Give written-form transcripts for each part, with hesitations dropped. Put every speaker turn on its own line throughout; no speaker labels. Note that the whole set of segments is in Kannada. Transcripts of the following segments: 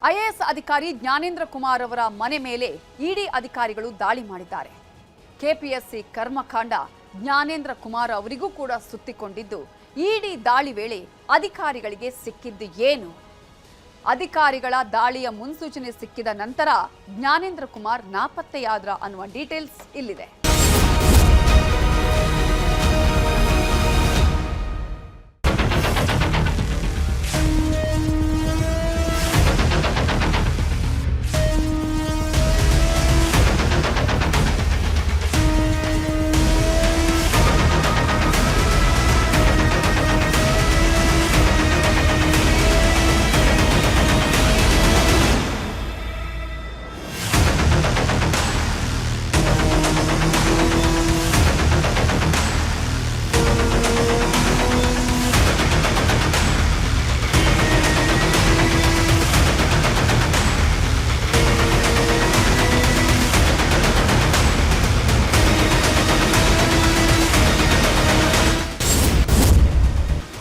ಐಎಎಸ್ ಅಧಿಕಾರಿ ಜ್ಞಾನೇಂದ್ರ ಕುಮಾರ್ ಅವರ ಮನೆ ಮೇಲೆ ಇಡಿ ಅಧಿಕಾರಿಗಳು ದಾಳಿ ಮಾಡಿದ್ದಾರೆ. ಕೆಪಿಎಸ್ಸಿ ಕರ್ಮಕಾಂಡ ಜ್ಞಾನೇಂದ್ರ ಕುಮಾರ್ ಅವರಿಗೂ ಕೂಡ ಸುತ್ತಿಕೊಂಡಿದ್ದು, ಇಡಿ ದಾಳಿ ವೇಳೆ ಅಧಿಕಾರಿಗಳಿಗೆ ಸಿಕ್ಕಿದ್ದು ಏನು? ಅಧಿಕಾರಿಗಳ ದಾಳಿಯ ಮುನ್ಸೂಚನೆ ಸಿಕ್ಕಿದ ನಂತರ ಜ್ಞಾನೇಂದ್ರ ಕುಮಾರ್ ನಾಪತ್ತೆಯಾದ್ರ ಅನ್ನುವ ಡೀಟೇಲ್ಸ್ ಇಲ್ಲಿದೆ.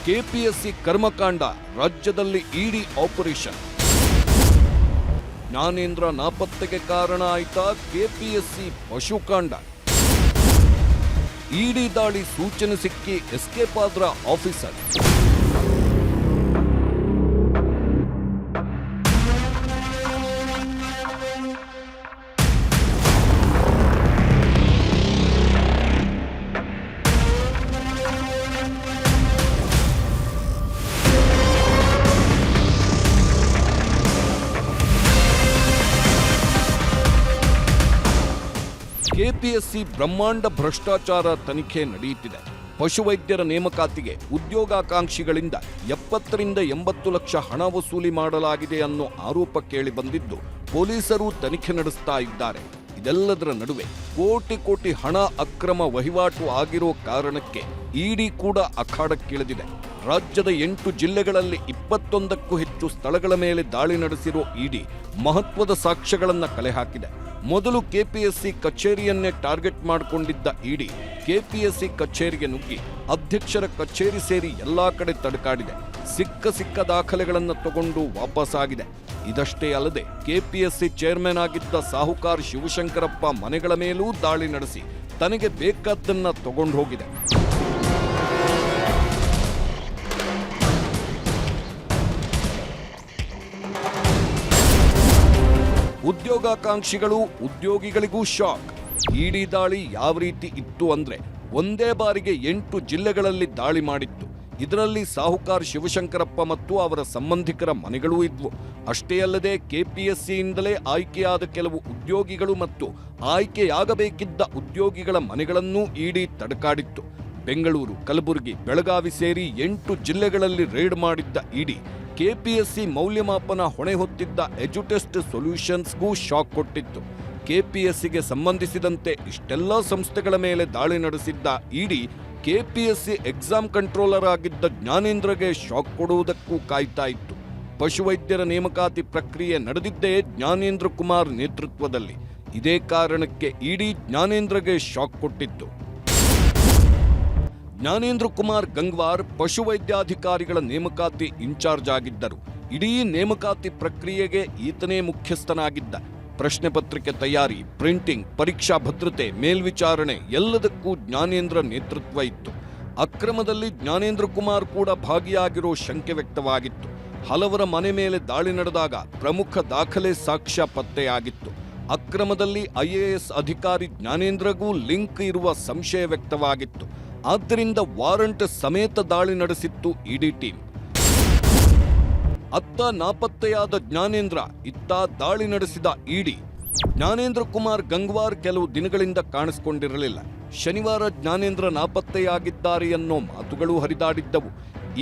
ಕೆಪಿಎಸ್ಸಿ ಕರ್ಮಕಾಂಡ, ರಾಜ್ಯದಲ್ಲಿ ಇಡಿ ಆಪರೇಷನ್. ಜ್ಞಾನೇಂದ್ರ ನಾಪತ್ತೆಗೆ ಕಾರಣ ಆಯ್ತಾ ಕೆಪಿಎಸ್ಸಿ ಪಶುಕಾಂಡ? ಇಡಿ ದಾಳಿ ಸೂಚನೆ ಸಿಕ್ಕಿ ಎಸ್ಕೇಪ್ ಆದ್ರ ಆಫೀಸರ್. ಕೆಪಿಎಸ್ಸಿ ಬ್ರಹ್ಮಾಂಡ ಭ್ರಷ್ಟಾಚಾರ ತನಿಖೆ ನಡೆಯುತ್ತಿದೆ. ಪಶುವೈದ್ಯರ ನೇಮಕಾತಿಗೆ ಉದ್ಯೋಗಾಕಾಂಕ್ಷಿಗಳಿಂದ 70 ರಿಂದ 80 ಲಕ್ಷ ಹಣ ವಸೂಲಿ ಮಾಡಲಾಗಿದೆ ಅನ್ನೋ ಆರೋಪ ಕೇಳಿ ಬಂದಿದ್ದು, ಪೊಲೀಸರು ತನಿಖೆ ನಡೆಸ್ತಾ ಇದ್ದಾರೆ. ಇದೆಲ್ಲದರ ನಡುವೆ ಕೋಟಿ ಹಣ ಅಕ್ರಮ ವಹಿವಾಟು ಆಗಿರೋ ಕಾರಣಕ್ಕೆ ಇಡಿ ಕೂಡ ಅಖಾಡಕ್ಕಿಳಿದಿದೆ. ರಾಜ್ಯದ 8 ಜಿಲ್ಲೆಗಳಲ್ಲಿ 21ಕ್ಕೂ ಹೆಚ್ಚು ಸ್ಥಳಗಳ ಮೇಲೆ ದಾಳಿ ನಡೆಸಿರೋ ಇಡಿ ಮಹತ್ವದ ಸಾಕ್ಷ್ಯಗಳನ್ನು ಕಲೆ ಹಾಕಿದೆ. ಮೊದಲು ಕೆಪಿಎಸ್ಸಿ ಕಚೇರಿಯನ್ನೇ ಟಾರ್ಗೆಟ್ ಮಾಡಿಕೊಂಡಿದ್ದ ಇಡಿ ಕೆಪಿಎಸ್ಸಿ ಕಚೇರಿಗೆ ನುಗ್ಗಿ ಅಧ್ಯಕ್ಷರ ಕಚೇರಿ ಸೇರಿ ಎಲ್ಲಾ ಕಡೆ ತಡಕಾಡಿದೆ. ಸಿಕ್ಕ ದಾಖಲೆಗಳನ್ನು ತಗೊಂಡು ವಾಪಸ್ಸಾಗಿದೆ. ಇದಷ್ಟೇ ಅಲ್ಲದೆ ಕೆಪಿಎಸ್ಸಿ ಚೇರ್ಮನ್ ಆಗಿದ್ದ ಸಾಹುಕಾರ್ ಶಿವಶಂಕರಪ್ಪ ಮನೆಗಳ ಮೇಲೂ ದಾಳಿ ನಡೆಸಿ ತನಗೆ ಬೇಕಾದ್ದನ್ನ ತಗೊಂಡು ಹೋಗಿದೆ. ಉದ್ಯೋಗಾಕಾಂಕ್ಷಿಗಳು, ಉದ್ಯೋಗಿಗಳಿಗೂ ಶಾಕ್. ಇಡಿ ದಾಳಿ ಯಾವ ರೀತಿ ಇತ್ತು ಅಂದ್ರೆ, ಒಂದೇ ಬಾರಿಗೆ 8 ಜಿಲ್ಲೆಗಳಲ್ಲಿ ದಾಳಿ ಮಾಡಿತ್ತು. ಇದರಲ್ಲಿ ಸಾಹುಕಾರ್ ಶಿವಶಂಕರಪ್ಪ ಮತ್ತು ಅವರ ಸಂಬಂಧಿಕರ ಮನೆಗಳೂ ಇದ್ವು. ಅಷ್ಟೇ ಅಲ್ಲದೆ ಕೆಪಿಎಸ್ಸಿಯಿಂದಲೇ ಆಯ್ಕೆಯಾದ ಕೆಲವು ಉದ್ಯೋಗಿಗಳು ಮತ್ತು ಆಯ್ಕೆಯಾಗಬೇಕಿದ್ದ ಉದ್ಯೋಗಿಗಳ ಮನೆಗಳನ್ನೂ ಇಡಿ ತಡಕಾಡಿತ್ತು. ಬೆಂಗಳೂರು, ಕಲಬುರಗಿ, ಬೆಳಗಾವಿ ಸೇರಿ 8 ಜಿಲ್ಲೆಗಳಲ್ಲಿ ರೇಡ್ ಮಾಡಿದ್ದ ಇಡಿ ಕೆಪಿಎಸ್ಸಿ ಮೌಲ್ಯಮಾಪನ ಹೊಣೆ ಹೊತ್ತಿದ್ದ ಎಜುಟೆಸ್ಟ್ ಸೊಲ್ಯೂಷನ್ಸ್ಗೂ ಶಾಕ್ ಕೊಟ್ಟಿತ್ತು. ಕೆಪಿಎಸ್ಸಿಗೆ ಸಂಬಂಧಿಸಿದಂತೆ ಇಷ್ಟೆಲ್ಲ ಸಂಸ್ಥೆಗಳ ಮೇಲೆ ದಾಳಿ ನಡೆಸಿದ್ದ ಇಡಿ ಕೆಪಿಎಸ್ಸಿ ಎಕ್ಸಾಮ್ ಕಂಟ್ರೋಲರ್ ಆಗಿದ್ದ ಜ್ಞಾನೇಂದ್ರಗೆ ಶಾಕ್ ಕೊಡುವುದಕ್ಕೂ ಕಾಯ್ತಾ ಇತ್ತು. ಪಶುವೈದ್ಯರ ನೇಮಕಾತಿ ಪ್ರಕ್ರಿಯೆ ನಡೆದಿದ್ದೇ ಜ್ಞಾನೇಂದ್ರ ಕುಮಾರ್ ನೇತೃತ್ವದಲ್ಲಿ. ಇದೇ ಕಾರಣಕ್ಕೆ ಇಡಿ ಜ್ಞಾನೇಂದ್ರಗೆ ಶಾಕ್ ಕೊಟ್ಟಿತ್ತು. ಜ್ಞಾನೇಂದ್ರ ಕುಮಾರ್ ಗಂಗ್ವಾರ್ ಪಶುವೈದ್ಯಾಧಿಕಾರಿಗಳ ನೇಮಕಾತಿ ಇನ್ಚಾರ್ಜ್ ಆಗಿದ್ದರು. ಇಡೀ ನೇಮಕಾತಿ ಪ್ರಕ್ರಿಯೆಗೆ ಈತನೇ ಮುಖ್ಯಸ್ಥನಾಗಿದ್ದ. ಪ್ರಶ್ನೆ ಪತ್ರಿಕೆ ತಯಾರಿ, ಪ್ರಿಂಟಿಂಗ್, ಪರೀಕ್ಷಾ ಭದ್ರತೆ, ಮೇಲ್ವಿಚಾರಣೆ ಎಲ್ಲದಕ್ಕೂ ಜ್ಞಾನೇಂದ್ರ ನೇತೃತ್ವ ಇತ್ತು. ಅಕ್ರಮದಲ್ಲಿ ಜ್ಞಾನೇಂದ್ರ ಕುಮಾರ್ ಕೂಡ ಭಾಗಿಯಾಗಿರೋ ಶಂಕೆ ವ್ಯಕ್ತವಾಗಿತ್ತು. ಹಲವರ ಮನೆ ಮೇಲೆ ದಾಳಿ ನಡೆದಾಗ ಪ್ರಮುಖ ದಾಖಲೆ ಸಾಕ್ಷ್ಯ ಪತ್ತೆಯಾಗಿತ್ತು. ಅಕ್ರಮದಲ್ಲಿ ಐಎಎಸ್ ಅಧಿಕಾರಿ ಜ್ಞಾನೇಂದ್ರಗೂ ಲಿಂಕ್ ಇರುವ ಸಂಶಯ ವ್ಯಕ್ತವಾಗಿತ್ತು. ಆದ್ದರಿಂದ ವಾರಂಟ್ ಸಮೇತ ದಾಳಿ ನಡೆಸಿತ್ತು ಇಡಿ ಟೀಮ್. ಅತ್ತ ನಾಪತ್ತೆಯಾದ ಜ್ಞಾನೇಂದ್ರ, ಇತ್ತ ದಾಳಿ ನಡೆಸಿದ ಇಡಿ. ಜ್ಞಾನೇಂದ್ರ ಕುಮಾರ್ ಗಂಗ್ವಾರ್ ಕೆಲವು ದಿನಗಳಿಂದ ಕಾಣಿಸಿಕೊಂಡಿರಲಿಲ್ಲ. ಶನಿವಾರ ಜ್ಞಾನೇಂದ್ರ ನಾಪತ್ತೆಯಾಗಿದ್ದಾರೆ ಅನ್ನೋ ಮಾತುಗಳು ಹರಿದಾಡಿದ್ದವು.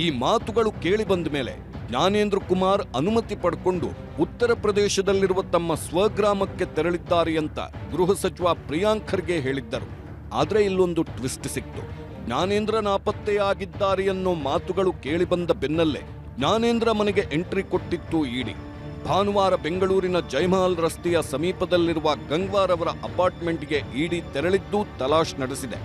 ಈ ಮಾತುಗಳು ಕೇಳಿ ಬಂದ ಮೇಲೆ ಜ್ಞಾನೇಂದ್ರ ಕುಮಾರ್ ಅನುಮತಿ ಪಡ್ಕೊಂಡು ಉತ್ತರ ಪ್ರದೇಶದಲ್ಲಿರುವ ತಮ್ಮ ಸ್ವಗ್ರಾಮಕ್ಕೆ ತೆರಳಿದ್ದಾರೆ ಅಂತ ಗೃಹ ಸಚಿವ ಪ್ರಿಯಾಂಕ್ ಖರ್ಗೆ ಹೇಳಿದ್ದರು. ಆದರೆ ಇಲ್ಲೊಂದು ಟ್ವಿಸ್ಟ್ ಸಿಕ್ತು. ಜ್ಞಾನೇಂದ್ರ ನಾಪತ್ತೆಯಾಗಿದ್ದಾರೆ ಅನ್ನೋ ಮಾತುಗಳು ಕೇಳಿಬಂದ ಬೆನ್ನಲ್ಲೇ ಜ್ಞಾನೇಂದ್ರ ಮನೆಗೆ ಎಂಟ್ರಿ ಕೊಟ್ಟಿತ್ತು ಇಡಿ. ಭಾನುವಾರ ಬೆಂಗಳೂರಿನ ಜಯಮಹಲ್ ರಸ್ತೆಯ ಸಮೀಪದಲ್ಲಿರುವ ಗಂಗ್ವಾರ್ ಅವರ ಅಪಾರ್ಟ್ಮೆಂಟ್ಗೆ ಇಡಿ ತೆರಳಿದ್ದು ತಲಾಶ್ ನಡೆಸಿದೆ.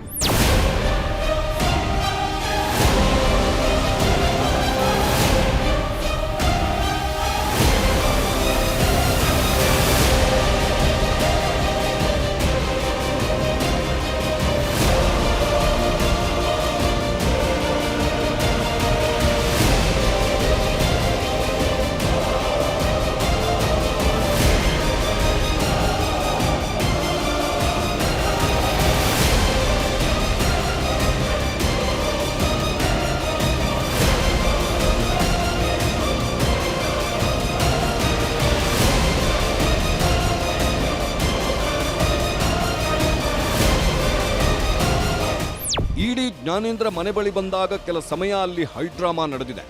ಜ್ಞಾನೇಂದ್ರ ಮನೆ ಬಳಿ ಬಂದಾಗ ಕೆಲ ಸಮಯ ಅಲ್ಲಿ ಹೈಡ್ರಾಮಾ ನಡೆದಿದೆ.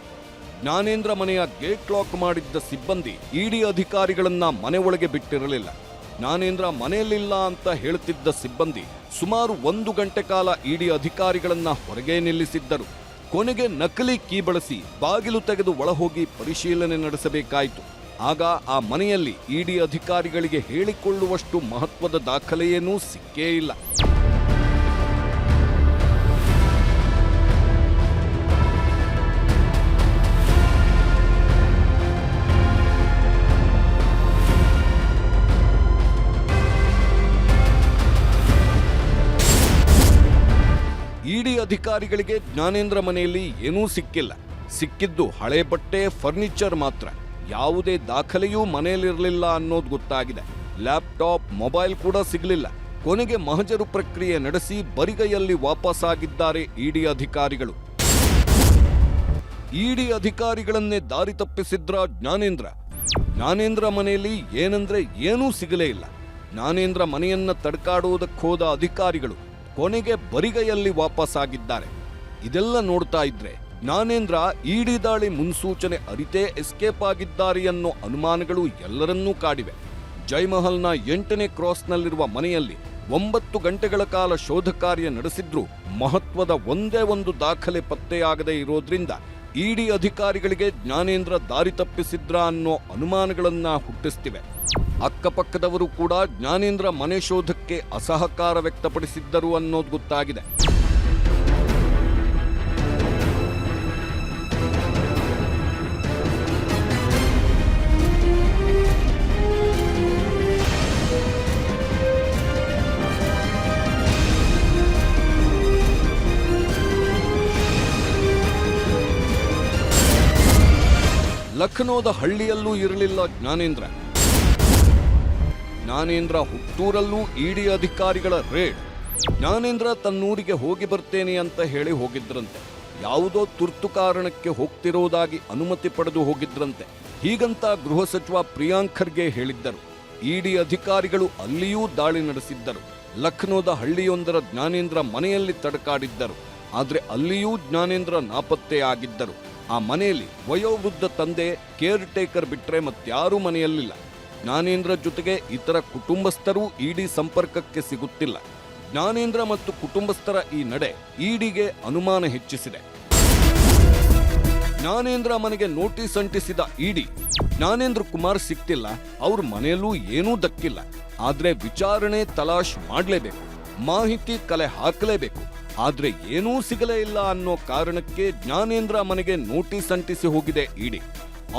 ಜ್ಞಾನೇಂದ್ರ ಮನೆಯ ಗೇಟ್ ಲಾಕ್ ಮಾಡಿದ್ದ ಸಿಬ್ಬಂದಿ ಇಡಿ ಅಧಿಕಾರಿಗಳನ್ನ ಮನೆ ಒಳಗೆ ಬಿಟ್ಟಿರಲಿಲ್ಲ. ಜ್ಞಾನೇಂದ್ರ ಮನೆಯಲ್ಲಿಲ್ಲ ಅಂತ ಹೇಳುತ್ತಿದ್ದ ಸಿಬ್ಬಂದಿ ಸುಮಾರು 1 ಗಂಟೆ ಕಾಲ ಇಡಿ ಅಧಿಕಾರಿಗಳನ್ನ ಹೊರಗೆ ನಿಲ್ಲಿಸಿದ್ದರು. ಕೊನೆಗೆ ನಕಲಿ ಕೀ ಬಳಸಿ ಬಾಗಿಲು ತೆಗೆದು ಒಳಹೋಗಿ ಪರಿಶೀಲನೆ ನಡೆಸಬೇಕಾಯಿತು. ಆಗ ಆ ಮನೆಯಲ್ಲಿ ಇಡಿ ಅಧಿಕಾರಿಗಳಿಗೆ ಹೇಳಿಕೊಳ್ಳುವಷ್ಟು ಮಹತ್ವದ ದಾಖಲೆಯೇನೂ ಸಿಕ್ಕೇ ಇಲ್ಲ. ಇಡಿ ಅಧಿಕಾರಿಗಳಿಗೆ ಜ್ಞಾನೇಂದ್ರ ಮನೆಯಲ್ಲಿ ಏನೂ ಸಿಕ್ಕಿಲ್ಲ. ಸಿಕ್ಕಿದ್ದು ಹಳೆ ಬಟ್ಟೆ, ಫರ್ನಿಚರ್ ಮಾತ್ರ. ಯಾವುದೇ ದಾಖಲೆಯೂ ಮನೆಯಲ್ಲಿರಲಿಲ್ಲ ಅನ್ನೋದು ಗೊತ್ತಾಗಿದೆ. ಲ್ಯಾಪ್ಟಾಪ್, ಮೊಬೈಲ್ ಕೂಡ ಸಿಗಲಿಲ್ಲ. ಕೊನೆಗೆ ಮಹಜರು ಪ್ರಕ್ರಿಯೆ ನಡೆಸಿ ಬರಿಗೈಯಲ್ಲಿ ವಾಪಸ್ಸಾಗಿದ್ದಾರೆ ಇಡಿ ಅಧಿಕಾರಿಗಳು. ಇಡಿ ಅಧಿಕಾರಿಗಳನ್ನೇ ದಾರಿ ತಪ್ಪಿಸಿದ್ರ ಜ್ಞಾನೇಂದ್ರ ಮನೆಯಲ್ಲಿ ಏನಂದ್ರೆ ಏನೂ ಸಿಗಲೇ ಇಲ್ಲ. ಜ್ಞಾನೇಂದ್ರ ಮನೆಯನ್ನ ತಡ್ಕಾಡುವುದಕ್ಕೋದ ಅಧಿಕಾರಿಗಳು ಕೊನೆಗೆ ಬರಿಗೈಯಲ್ಲಿ ವಾಪಸ್ಸಾಗಿದ್ದಾರೆ. ಇದೆಲ್ಲ ನೋಡ್ತಾ ಇದ್ರೆ ಜ್ಞಾನೇಂದ್ರ ಇಡಿ ದಾಳಿ ಮುನ್ಸೂಚನೆ ಅರಿತೇ ಎಸ್ಕೇಪ್ ಆಗಿದ್ದಾರೆ ಅನ್ನೋ ಅನುಮಾನಗಳು ಎಲ್ಲರನ್ನೂ ಕಾಡಿವೆ. ಜೈಮಹಲ್ನ 8ನೇ ಕ್ರಾಸ್ನಲ್ಲಿರುವ ಮನೆಯಲ್ಲಿ 9 ಗಂಟೆಗಳ ಕಾಲ ಶೋಧ ಕಾರ್ಯ ನಡೆಸಿದ್ರೂ ಮಹತ್ವದ ಒಂದೇ ಒಂದು ದಾಖಲೆ ಪತ್ತೆಯಾಗದೇ ಇರೋದ್ರಿಂದ ಇಡಿ ಅಧಿಕಾರಿಗಳಿಗೆ ಜ್ಞಾನೇಂದ್ರ ದಾರಿ ತಪ್ಪಿಸಿದ್ರ ಅನ್ನೋ ಅನುಮಾನಗಳನ್ನ ಹುಟ್ಟಿಸ್ತಿವೆ. ಅಕ್ಕಪಕ್ಕದವರು ಕೂಡ ಜ್ಞಾನೇಂದ್ರ ಮನೆ ಶೋಧಕ್ಕೆ ಅಸಹಕಾರ ವ್ಯಕ್ತಪಡಿಸಿದ್ದರು ಅನ್ನೋದು ಗೊತ್ತಾಗಿದೆ. ಲಖನೌದ ಹಳ್ಳಿಯಲ್ಲೂ ಇರಲಿಲ್ಲ ಜ್ಞಾನೇಂದ್ರ ಹುಟ್ಟೂರಲ್ಲೂ ಇಡಿ ಅಧಿಕಾರಿಗಳ ರೇಡ್. ಜ್ಞಾನೇಂದ್ರ ತನ್ನೂರಿಗೆ ಹೋಗಿ ಬರ್ತೇನೆ ಅಂತ ಹೇಳಿ ಹೋಗಿದ್ರಂತೆ. ಯಾವುದೋ ತುರ್ತು ಕಾರಣಕ್ಕೆ ಹೋಗ್ತಿರೋದಾಗಿ ಅನುಮತಿ ಪಡೆದು ಹೋಗಿದ್ರಂತೆ. ಹೀಗಂತ ಗೃಹ ಸಚಿವ ಪ್ರಿಯಾಂಕ್ ಖರ್ಗೆ ಹೇಳಿದ್ದರು. ಇಡಿ ಅಧಿಕಾರಿಗಳು ಅಲ್ಲಿಯೂ ದಾಳಿ ನಡೆಸಿದ್ದರು. ಲಖನೌದ ಹಳ್ಳಿಯೊಂದರ ಜ್ಞಾನೇಂದ್ರ ಮನೆಯಲ್ಲಿ ತಡಕಾಡಿದ್ದರು. ಆದ್ರೆ ಅಲ್ಲಿಯೂ ಜ್ಞಾನೇಂದ್ರ ನಾಪತ್ತೆಯಾಗಿದ್ದರು. ಆ ಮನೆಯಲ್ಲಿ ವಯೋವೃದ್ಧ ತಂದೆ, ಕೇರ್ ಟೇಕರ್ ಬಿಟ್ರೆ ಮತ್ಯಾರೂ ಮನೆಯಲ್ಲಿಲ್ಲ. ಜ್ಞಾನೇಂದ್ರ ಜೊತೆಗೆ ಇತರ ಕುಟುಂಬಸ್ಥರೂ ಇಡಿ ಸಂಪರ್ಕಕ್ಕೆ ಸಿಗುತ್ತಿಲ್ಲ. ಜ್ಞಾನೇಂದ್ರ ಮತ್ತು ಕುಟುಂಬಸ್ಥರ ಈ ನಡೆ ಇಡಿಗೆ ಅನುಮಾನ ಹೆಚ್ಚಿಸಿದೆ. ಜ್ಞಾನೇಂದ್ರ ಮನೆಗೆ ನೋಟಿಸ್ ಅಂಟಿಸಿದ ಇಡಿ ಜ್ಞಾನೇಂದ್ರ ಕುಮಾರ್ ಸಿಕ್ತಿಲ್ಲ, ಅವ್ರ ಮನೆಯಲ್ಲೂ ಏನೂ ದಕ್ಕಿಲ್ಲ. ಆದ್ರೆ ವಿಚಾರಣೆ ತಲಾಶ್ ಮಾಡಲೇಬೇಕು, ಮಾಹಿತಿ ಕಲೆ ಹಾಕಲೇಬೇಕು. ಆದ್ರೆ ಏನೂ ಸಿಗಲೇ ಇಲ್ಲ ಅನ್ನೋ ಕಾರಣಕ್ಕೆ ಜ್ಞಾನೇಂದ್ರ ಮನೆಗೆ ನೋಟಿಸ್ ಅಂಟಿಸಿ ಹೋಗಿದೆ ಇಡಿ.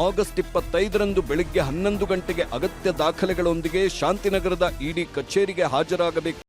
ಆಗಸ್ಟ್ 25ರಂದು ಬೆಳಿಗ್ಗೆ 11 ಗಂಟೆಗೆ ಅಗತ್ಯ ದಾಖಲೆಗಳೊಂದಿಗೆ ಶಾಂತಿನಗರದ ಇಡಿ ಕಚೇರಿಗೆ ಹಾಜರಾಗಬೇಕು.